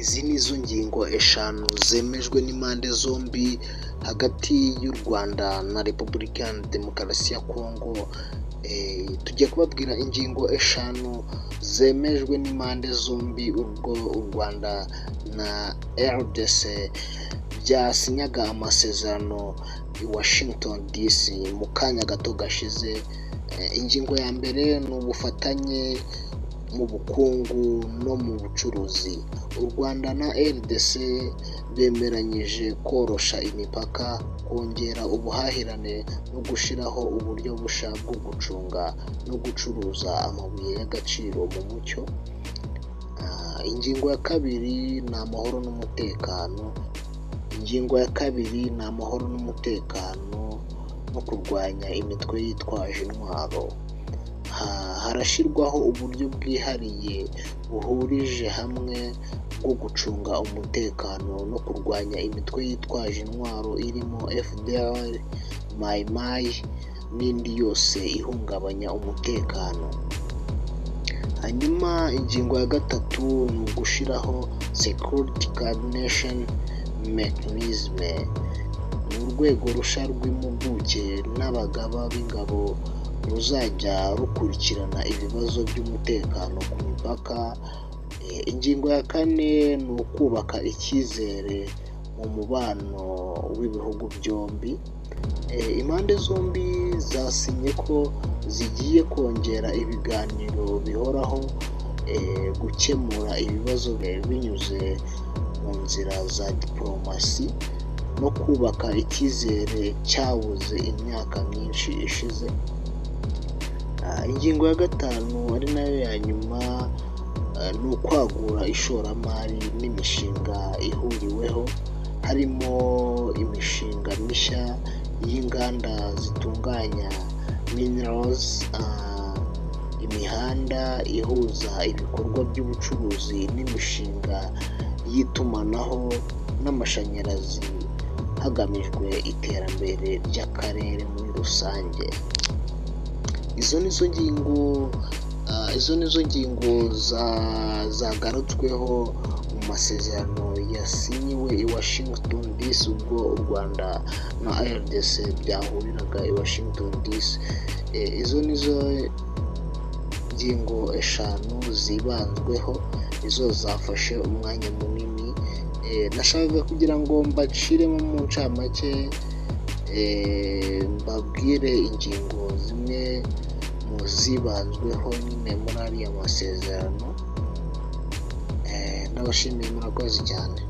Izi nizo ngingo eshanu zemejwe n'impande zombi hagati y'u Rwanda na Repubulika ya Demokarasi ya Kongo. Tugiye kubabwira ingingo eshanu zemejwe n'impande zombi ubwo u Rwanda na RDC byasinyaga amasezerano i Washington DC mu kanya gato gashize. Ingingo ya mbere ni ubufatanye mu bukungu no mu bucuruzi. U Rwanda na RDC bemeranyije korosha imipaka, kongera ubuhahirane no gushyiraho uburyo bushya bwo gucunga no gucuruza amabuye y'agaciro mu mucyo. Ingingo ya kabiri ni amahoro n'umutekano. Ingingo ya kabiri ni amahoro n'umutekano no kurwanya imitwe yitwaje intwaro. Harashyirwaho uburyo bwihariye buhurije hamwe bwo gucunga umutekano no kurwanya imitwe yitwaje intwaro irimo FDLR, Mai Mai n'indi yose ihungabanya umutekano. Hanyuma ingingo ya gatatu ni ugushyiraho Security Coordination Mechanism. Ni urwego rushya rw'impuguke n'abagaba b'ingabo ruzajya rukurikirana ibibazo by'umutekano ku mipaka. Ingingo ya kane ni ukubaka icyizere mu mubano w'ibihugu byombi. Impande zombi zasinye ko zigiye kongera ibiganiro bihoraho, gukemura ibibazo binyuze mu nzira za diplomasi no kubaka icyizere cyabuze imyaka myinshi ishize. Ingingo ya gatanu ari nayo ya nyuma ni ukwagura ishoramari n'imishinga ihuriweho, harimo imishinga mishya y'inganda zitunganya minerals, imihanda ihuza ibikorwa by'ubucuruzi n'imishinga y'itumanaho n'amashanyarazi hagamijwe iterambere ry'akarere muri rusange. Izo nizo ngingo zagarutsweho mu masezerano yasinyiwe i Washington DC ubwo u Rwanda na RDC byahuriraga i Washington DC. Izo nizo ngingo eshanu zibanzweho, izo zafashe umwanya munini. Nashakaga kugira ngo mbaciremo mu ncamake, mbabwire ingingo zimwe mu zibanzweho nyine muri ariya masezerano. Ndabashimiye, murakoze cyane.